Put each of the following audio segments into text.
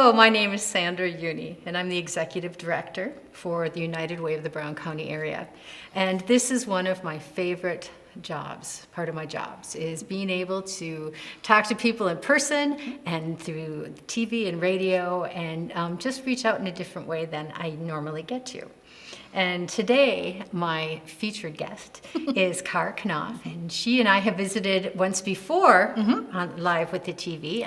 Hello, my name is Sandra Uni, and I'm the Executive Director for the United Way of the Brown County area. And this is one of my favorite jobs. Part of my jobs is being able to talk to people in person and through TV and radio and just reach out in a different way than I normally get to. And today, my featured guest is Cara Knopf, and she and I have visited once before on live with the TV,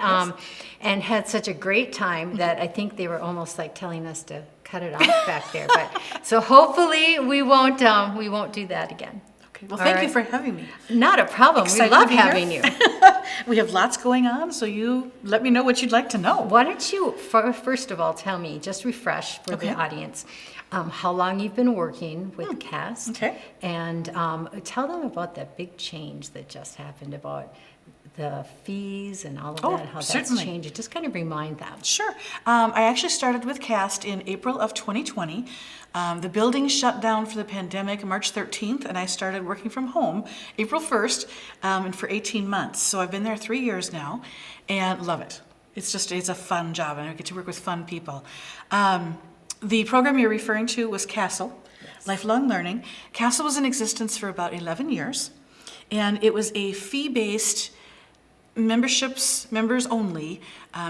and had such a great time that I think they were almost like telling us to cut it off back there. But so hopefully we won't do that again. Okay. Well, thank you for having me. Not a problem. Excited we love to be having here. you. We have lots going on, so you let me know what you'd like to know. Why don't you first of all tell me, just refresh for the audience, how long you've been working with C.A.S.T. Okay. And tell them about that big change that just happened about the fees and all of that, how certainly. that's changed. Just kind of remind them. Sure. I actually started with C.A.S.T. in April of 2020. The building shut down for the pandemic March 13th, and I started working from home April 1st, and for 18 months. So I've been there 3 years now, and love it. It's a fun job, and I get to work with fun people. The program you're referring to was CASEL, Lifelong Learning. CASEL was in existence for about 11 years, and it was a fee-based, members only,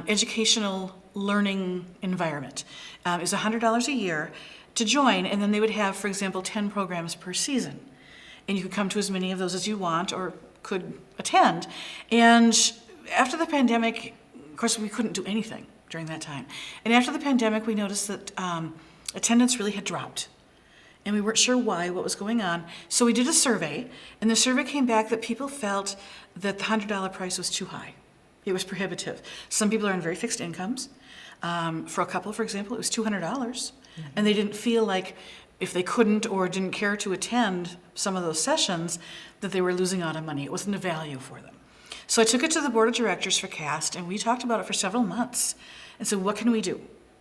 educational learning environment. It was $100 a year to join, and then they would have, for example, 10 programs per season. And you could come to as many of those as you want or could attend. And after the pandemic, of course, we couldn't do anything during that time. And after the pandemic, we noticed that attendance really had dropped. And we weren't sure why, what was going on. So we did a survey, and the survey came back that people felt that the $100 price was too high. It was prohibitive. Some people are on very fixed incomes. For a couple, for example, it was $200. And they didn't feel like if they couldn't or didn't care to attend some of those sessions, that they were losing out on money. It wasn't a value for them. So I took it to the board of directors for C.A.S.T., and we talked about it for several months. And said, what can we do?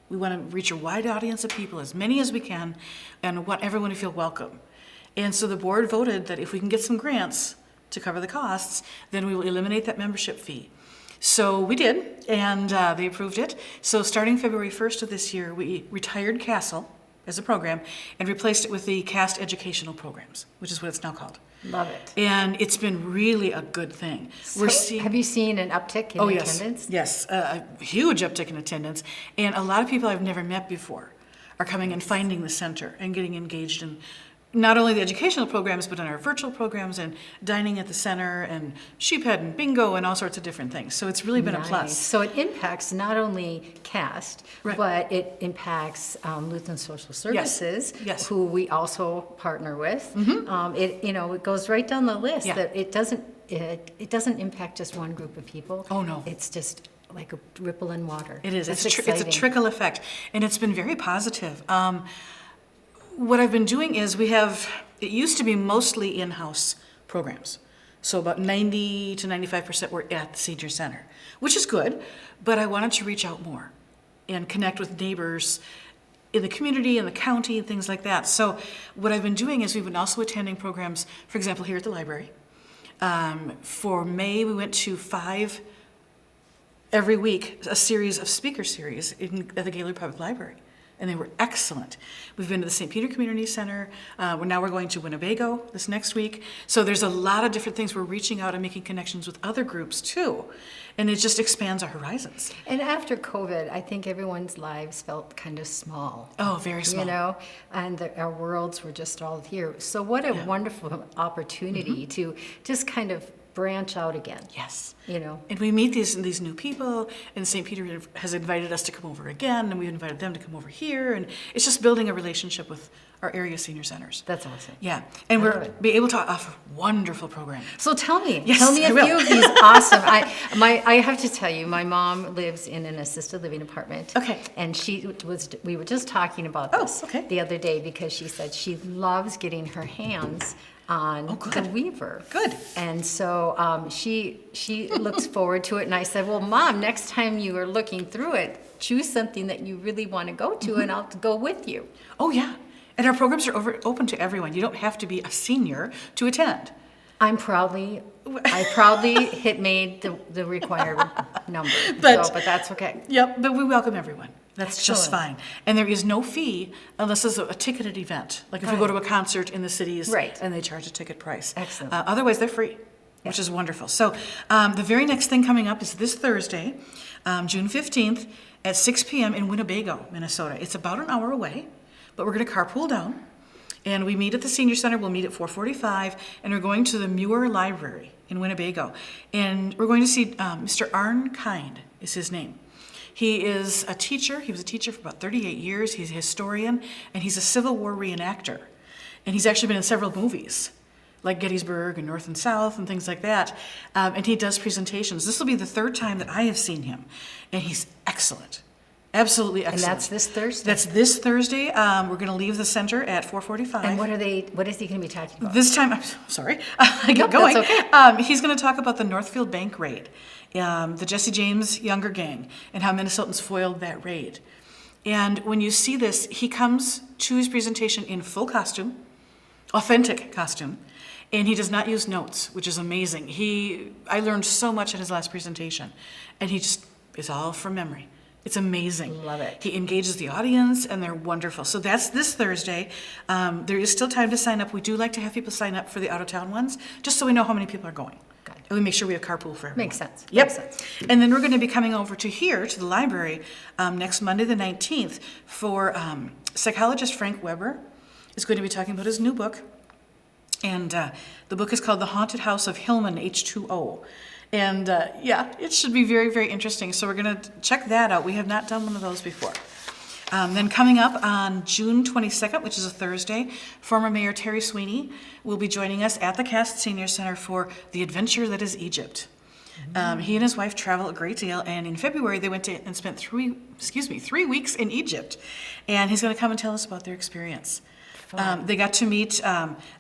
We want to reach a wide audience of people, as many as we can, and want everyone to feel welcome. And so the board voted that if we can get some grants to cover the costs, then we will eliminate that membership fee. So we did, and they approved it. So starting February 1st of this year, we retired CASEL as a program and replaced it with the C.A.S.T. educational programs, which is what it's now called. Love it. And it's been really a good thing. So have you seen an uptick in attendance? Yes, a huge uptick in attendance. And a lot of people I've never met before are coming and finding the center and getting engaged in not only the educational programs, but in our virtual programs and dining at the center and sheephead and bingo and all sorts of different things. So it's really been a plus. So it impacts not only C.A.S.T., right, but it impacts Lutheran Social Services, yes, who we also partner with. It goes right down the list that it doesn't impact just one group of people. Oh no, it's just like a ripple in water. It is. It's a trickle effect, and it's been very positive. What I've been doing is it used to be mostly in-house programs. So about 90 to 95% were at the senior center, which is good, but I wanted to reach out more and connect with neighbors in the community, in the county, and things like that. So what I've been doing is we've been also attending programs, for example, here at the library. For May, we went to 5 every week, a series of speaker series at the Gaylord Public Library. And they were excellent. We've been to the St. Peter Community Center. We're going to Winnebago this next week. So there's a lot of different things. We're reaching out and making connections with other groups too. And it just expands our horizons. And after COVID, I think everyone's lives felt kind of small. Oh, very small. And our worlds were just all here. So what a wonderful opportunity to just kind of branch out again. Yes. And we meet these new people, and St. Peter has invited us to come over again, and we've invited them to come over here, and it's just building a relationship with our area senior centers. That's awesome. Yeah, and we're be able to offer wonderful programming. So tell me a I will. few of these awesome. I have to tell you, my mom lives in an assisted living apartment. Okay. And we were just talking about this the other day because she said she loves getting her hands on the Weaver. Good. And so she looks forward to it. And I said, well, Mom, next time you are looking through it, choose something that you really want to go to, and I'll go with you. Oh, yeah. And our programs are open to everyone. You don't have to be a senior to attend. I proudly made the required number, But- but that's okay. Yep, but we welcome everyone. That's just Excellent. fine. And there is no fee unless it's a ticketed event. Like if we go to a concert in the cities Right. and they charge a ticket price. Excellent. Otherwise, they're free, which is wonderful. So the very next thing coming up is this Thursday, June 15th at 6 p.m. in Winnebago, Minnesota. It's about an hour away, but we're going to carpool down. And we meet at the Senior Center. We'll meet at 4:45, and we're going to the Muir Library in Winnebago. And we're going to see Mr. Arn Kind is his name. He is a teacher. He was a teacher for about 38 years. He's a historian, and he's a Civil War reenactor. And he's actually been in several movies, like Gettysburg and North and South and things like that. And he does presentations. This will be the third time that I have seen him, and he's excellent. Absolutely And excellent. that's this Thursday? That's this Thursday. We're going to leave the center at 4:45. And what is he going to be talking about? This time, I'm sorry, I get Nope, going. that's okay. He's going to talk about the Northfield Bank raid, the Jesse James Younger Gang, and how Minnesotans foiled that raid. And when you see this, he comes to his presentation in full costume, authentic costume, and he does not use notes, which is amazing. I learned so much at his last presentation, and he just is all from memory. It's amazing. Love it. He engages the audience, and they're wonderful. So that's this Thursday. There is still time to sign up. We do like to have people sign up for the out-of-town ones, just so we know how many people are going. Got it. And we make sure we have carpool for everyone. Makes sense. Yep. Makes sense. And then we're going to be coming over to here, to the library, next Monday the 19th for psychologist Frank Weber is going to be talking about his new book. And the book is called The Haunted House of Hillman H2O. And yeah, it should be very, very interesting. So we're going to check that out. We have not done one of those before. Then coming up on June 22nd, which is a Thursday, former Mayor Terry Sweeney will be joining us at the C.A.S.T Senior Center for The Adventure That Is Egypt. He and his wife travel a great deal, and in February they went to and spent 3 weeks in Egypt. And he's going to come and tell us about their experience. They got to meet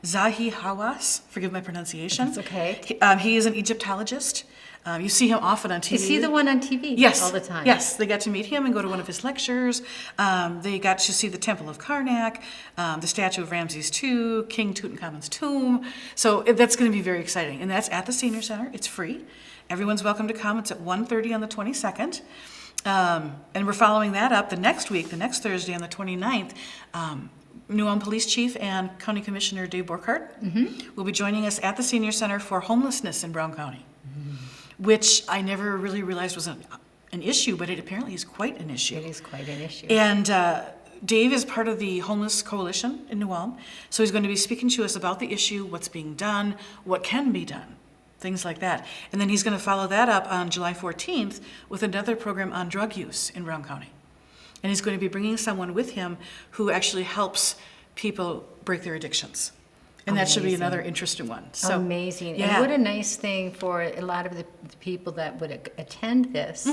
Zahi Hawass, forgive my pronunciation. That's okay. He is an Egyptologist. You see him often on TV. Is he the one on TV Yes. all the time? Yes, they got to meet him and go to one of his lectures. They got to see the Temple of Karnak, the statue of Ramses II, King Tutankhamun's tomb. So that's going to be very exciting. And that's at the Senior Center. It's free. Everyone's welcome to come. It's at 1:30 on the 22nd. And we're following that up the next week, the next Thursday on the 29th. New Ulm Police Chief and County Commissioner Dave Borkhardt will be joining us at the Senior Center for Homelessness in Brown County, which I never really realized was an issue, but it apparently is quite an issue. It is quite an issue. And Dave is part of the Homeless Coalition in New Ulm, so he's going to be speaking to us about the issue, what's being done, what can be done, things like that. And then he's going to follow that up on July 14th with another program on drug use in Brown County. And he's going to be bringing someone with him who actually helps people break their addictions. And that should be Amazing. another interesting one. So, Amazing. Yeah. And what a nice thing for a lot of the people that would attend this.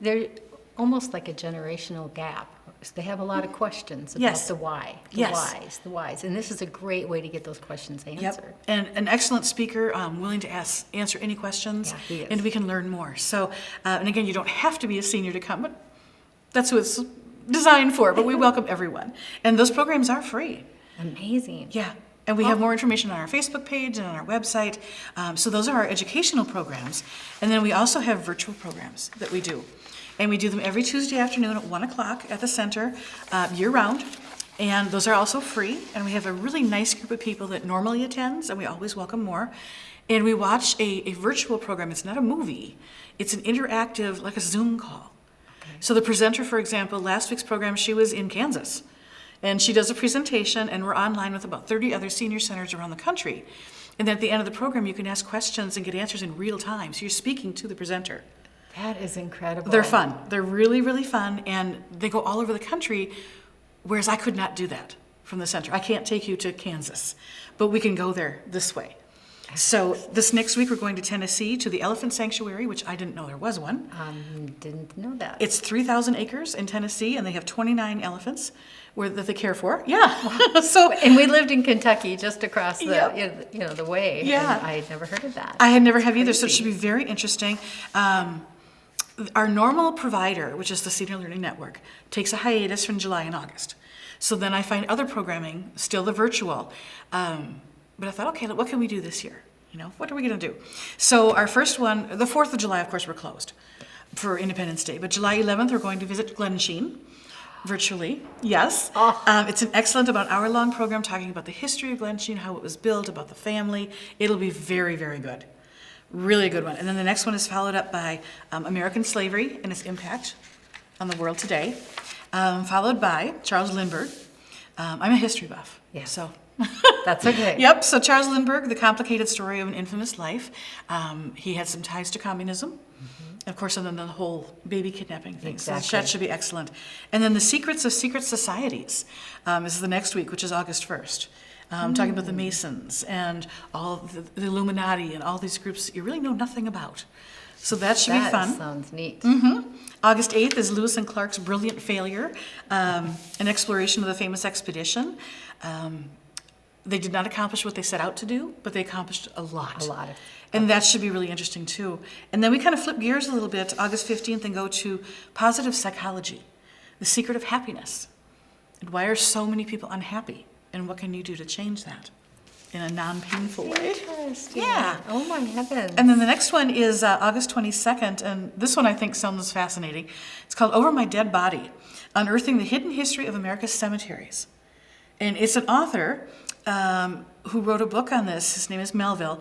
They're almost like a generational gap. They have a lot of questions about Yes. the why, the Yes. whys. And this is a great way to get those questions answered. Yep. And an excellent speaker, willing to answer any questions, Yeah, he is. and we can learn more. So, and again, you don't have to be a senior to come, but that's who it's designed for. But we welcome everyone, and those programs are free. Amazing. Yeah. And we have more information on our Facebook page and on our website. So those are our educational programs, and then we also have virtual programs that we do. And we do them every Tuesday afternoon at 1 o'clock at the center, year-round. And those are also free. And we have a really nice group of people that normally attends, and we always welcome more. And we watch a virtual program. It's not a movie. It's an interactive, like a Zoom call. Okay. So the presenter, for example, last week's program, she was in Kansas. And she does a presentation, and we're online with about 30 other senior centers around the country. And then at the end of the program, you can ask questions and get answers in real time. So you're speaking to the presenter. That is incredible. They're fun. They're really, really fun, and they go all over the country, whereas I could not do that from the center. I can't take you to Kansas, but we can go there this way. So this next week, we're going to Tennessee to the Elephant Sanctuary, which I didn't know there was one. Didn't know that. It's 3,000 acres in Tennessee, and they have 29 elephants that they care for. Yeah. So And we lived in Kentucky, just across the Yep. the way. Yeah. And I had never heard of that. I had never have either, so it crazy. should be very interesting. Our normal provider, which is the Senior Learning Network, takes a hiatus from July and August. So then I find other programming, still the virtual. But I thought, okay, what can we do this year? what are we going to do? So our first one, the 4th of July, of course, we're closed for Independence Day. But July 11th, we're going to visit Glen Sheen virtually. Yes. Oh. It's an excellent, about an hour-long program talking about the history of Glen Sheen, how it was built, about the family. It'll be very, very good. Really a good one. And then the next one is followed up by American slavery and its impact on the world today, followed by Charles Lindbergh. I'm a history buff. Yeah. So. That's okay. Yep, so Charles Lindbergh, The Complicated Story of an Infamous Life. He had some ties to communism. Of course, and then the whole baby kidnapping thing. Exactly. So that should be excellent. And then The Secrets of Secret Societies is the next week, which is August 1st. Talking about the Masons and all the Illuminati and all these groups that you really know nothing about. So that should be fun. That sounds neat. August 8th is Lewis and Clark's Brilliant Failure, an exploration of the famous expedition. They did not accomplish what they set out to do, but they accomplished a lot. A lot of. And that should be really interesting too. And then we kind of flip gears a little bit, August 15th, and go to positive psychology, the secret of happiness. And why are so many people unhappy? And what can you do to change that in a non-painful way? Interesting. Yeah. Oh my heavens. And then the next one is August 22nd, and this one I think sounds fascinating. It's called Over My Dead Body, Unearthing the Hidden History of America's Cemeteries. And it's an author who wrote a book on this, his name is Melville,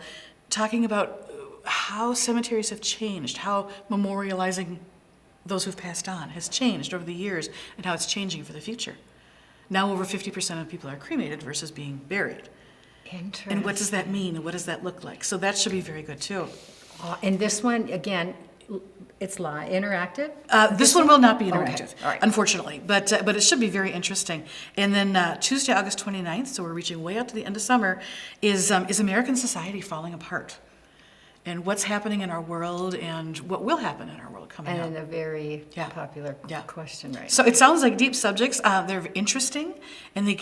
talking about how cemeteries have changed, how memorializing those who've passed on has changed over the years, and how it's changing for the future. Now over 50% of people are cremated versus being buried. Interesting. And what does that mean, and what does that look like? So that should be very good too. And this one, again, it's interactive? This one will not be Okay, interactive, all right. unfortunately, but it should be very interesting. And then Tuesday, August 29th, so we're reaching way out to the end of summer, is American society falling apart? And what's happening in our world and what will happen in our world coming up. And a very Yeah. popular Yeah. question right So it sounds like deep subjects. They're interesting, and they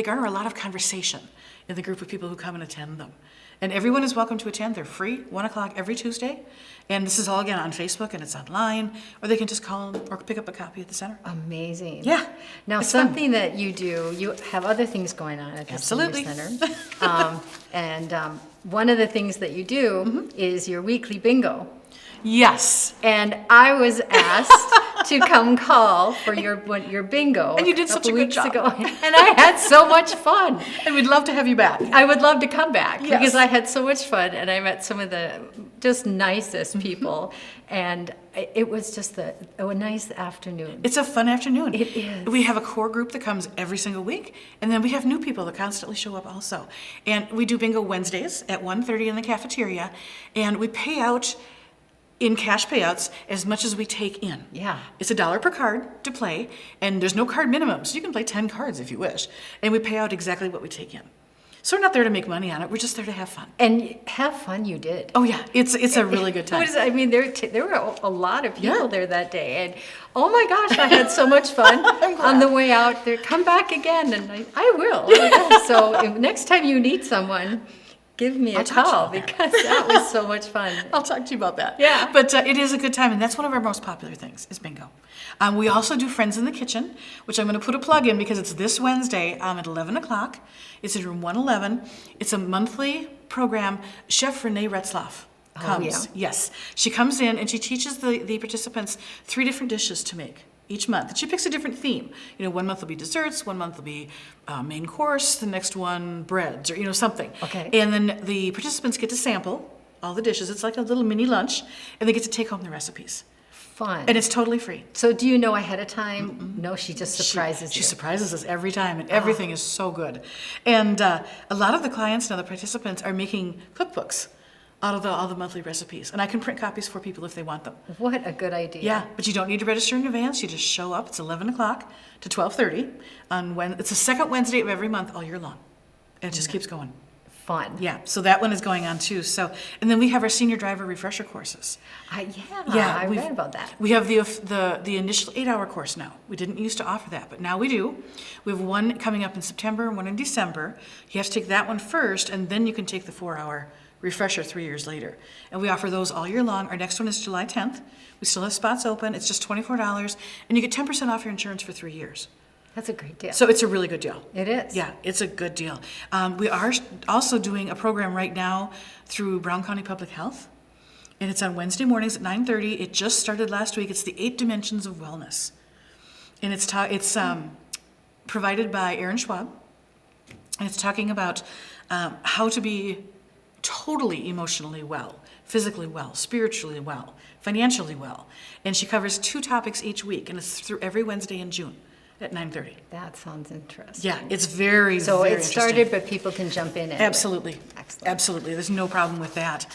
garner a lot of conversation in the group of people who come and attend them. And everyone is welcome to attend. They're free, 1 o'clock every Tuesday. And this is all, again, on Facebook, and it's online, or they can just call them or pick up a copy at the center. Amazing. Yeah, Now, it's fun. something that you do, you have other things going on at the Absolutely. Senior Center. And one of the things that you do is your weekly bingo. Yes. And I was asked to come call for your bingo. And you did such a good job. Ago. And I had so much fun. And we'd love to have you back. I would love to come back Yes. because I had so much fun and I met some of the just nicest people. And it was just a nice afternoon. It's a fun afternoon. It is. We have a core group that comes every single week, and then we have new people that constantly show up also. And we do bingo Wednesdays at 1:30 in the cafeteria, and we pay out in cash payouts as much as we take in. Yeah. It's $1 per card to play, and there's no card minimum, so you can play 10 cards if you wish. And we pay out exactly what we take in. So we're not there to make money on it, we're just there to have fun. And have fun you did. Oh yeah, it's a really good time. I mean, there were a lot of people Yeah. there that day, and oh my gosh, I had so much fun on the way out there. Come back again, and I will. So next time you need someone, give me a I'll talk to you call about that. because that was so much fun. I'll talk to you about that. Yeah. But it is a good time, and that's one of our most popular things, is bingo. We also do Friends in the Kitchen, which I'm going to put a plug in because it's this Wednesday at 11 o'clock. It's in room 111. It's a monthly program. Chef Renee Retzlaff comes. yeah? Yes. She comes in, and she teaches the participants 3 different dishes to make each month. And she picks a different theme. One month will be desserts, one month will be main course, the next one breads, or something. Okay. And then the participants get to sample all the dishes. It's like a little mini lunch, and they get to take home the recipes. Fun. And it's totally free. So do you know ahead of time? No, she just surprises She you. surprises us every time, and everything is so good. And a lot of the clients now, the participants, are making cookbooks out of all the monthly recipes. And I can print copies for people if they want them. What a good idea. Yeah, but you don't need to register in advance. You just show up. It's 11 o'clock to 12:30 on it's the second Wednesday of every month all year long. And it just keeps going. Fun. Yeah, so that one is going on too. So, and then we have our senior driver refresher courses. I we've- read about that. We have the initial 8-hour course now. We didn't used to offer that, but now we do. We have one coming up in September and one in December. You have to take that one first, and then you can take the 4-hour refresher 3 years later. And we offer those all year long. Our next one is July 10th. We still have spots open. It's just $24, and you get 10% off your insurance for 3 years. That's a great deal. So it's a really good deal. It is. Yeah, it's a good deal. We are also doing a program right now through Brown County Public Health, and it's on Wednesday mornings at 9:30. It just started last week. It's the 8 Dimensions of Wellness, and it's provided by Aaron Schwab, and it's talking about how to be totally emotionally well, physically well, spiritually well, financially well, and she covers 2 topics each week, and it's through every Wednesday in June at 9:30. That sounds interesting. Yeah, it's very, So very it started, but people can jump in anyway. Absolutely. Excellent. Absolutely. There's no problem with that.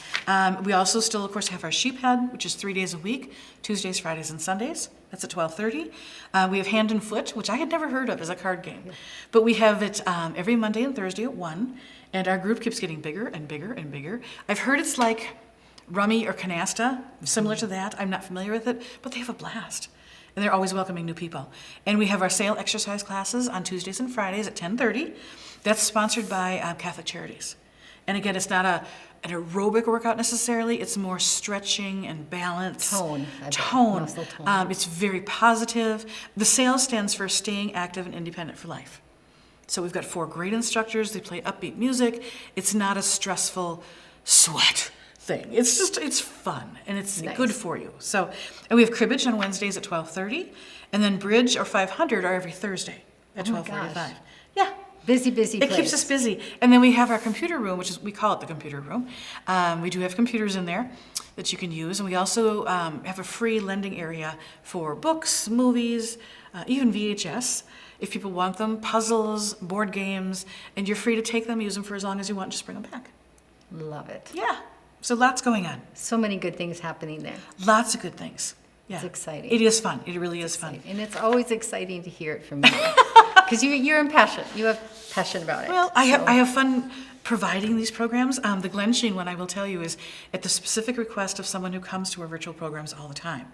We also still, of course, have our sheep head, which is 3 days a week, Tuesdays, Fridays, and Sundays. That's at 12:30. We have hand and foot, which I had never heard of as a card game. But we have it every Monday and Thursday at 1, and our group keeps getting bigger and bigger and bigger. I've heard it's like rummy or canasta, similar to that. I'm not familiar with it, but they have a blast. And they're always welcoming new people. And we have our sail exercise classes on Tuesdays and Fridays at 10:30. That's sponsored by Catholic Charities. And again, it's not an aerobic workout necessarily. It's more stretching and balance. Tone. Muscle tone. It's very positive. The sail stands for Staying Active and Independent for Life. So we've got 4 great instructors. They play upbeat music. It's not a stressful sweat thing. It's fun and it's Nice. good for you. So, and we have cribbage on Wednesdays at 12:30, and then bridge or 500 are every Thursday at Oh my 12:45. gosh. Yeah. Busy It place. keeps us busy. And then we have our computer room, we call it the computer room. We do have computers in there that you can use. And we also have a free lending area for books, movies, even VHS. If people want them, puzzles, board games, and you're free to take them, use them for as long as you want, just bring them back. Love it. Yeah. So lots going on. So many good things happening there. Lots of good things. Yeah. It's exciting. It is fun. It really is fun. And it's always exciting to hear it from you. Because you're impassioned. You have passion about it. Well, I have fun providing these programs. The Glen Sheen one, I will tell you, is at the specific request of someone who comes to our virtual programs all the time.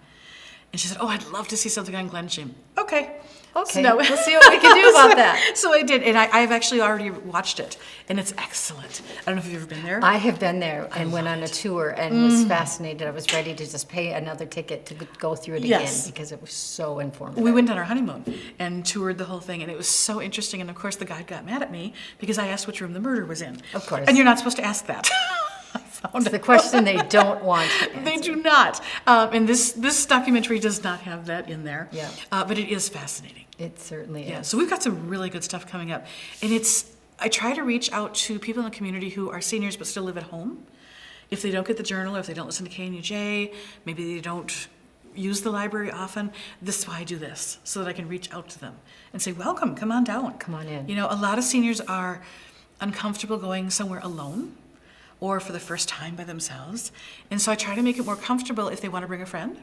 And she said, "Oh, I'd love to see something on Glen Sheen." Okay. Okay, So, we'll see what we can do about that. So I did, and I've actually already watched it, and it's excellent. I don't know if you've ever been there. I have been there and went on a tour and was fascinated. I was ready to just pay another ticket to go through it again Yes. because it was so informative. We went on our honeymoon and toured the whole thing, and it was so interesting. And of course, the guide got mad at me because I asked which room the murder was in. Of course. And you're not supposed to ask that. It's the question they don't want to answer. They do not. And this documentary does not have that in there. Yeah. But it is fascinating. It certainly is. Yeah. So we've got some really good stuff coming up. And I try to reach out to people in the community who are seniors but still live at home. If they don't get the journal or if they don't listen to KNUJ, maybe they don't use the library often, this is why I do this, so that I can reach out to them and say, welcome, come on down. Come on in. You know, a lot of seniors are uncomfortable going somewhere alone or for the first time by themselves. And so I try to make it more comfortable if they want to bring a friend,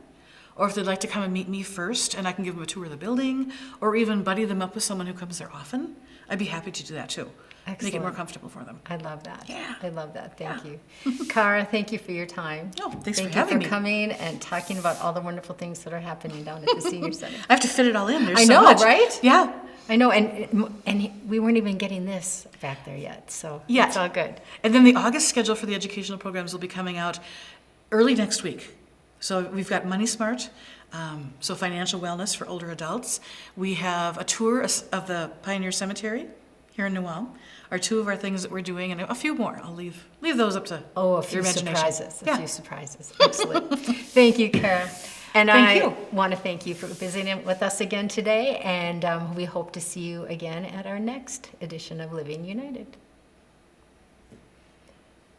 or if they'd like to come and meet me first and I can give them a tour of the building, or even buddy them up with someone who comes there often. I'd be happy to do that too. Make it more Excellent. comfortable for them. I love that. Yeah. I love that. Thank Yeah. you. Cara, thank you for your time. Oh, thanks for Thank having you me. for coming and talking about all the wonderful things that are happening down at the Senior Center. I have to fit it all in. There's I so know, much. right? Yeah. I know, and we weren't even getting this back there yet, so Yet. it's all good. And then the August schedule for the educational programs will be coming out early next week. So we've got Money Smart, so financial wellness for older adults. We have a tour of the Pioneer Cemetery here in New Ulm, are 2 of our things that we're doing, and a few more. I'll leave those up to Oh, a your few imagination. surprises. A Yeah. few surprises. Excellent. Thank you, Cara. And Thank I you. want to thank you for visiting with us again today, and we hope to see you again at our next edition of Living United.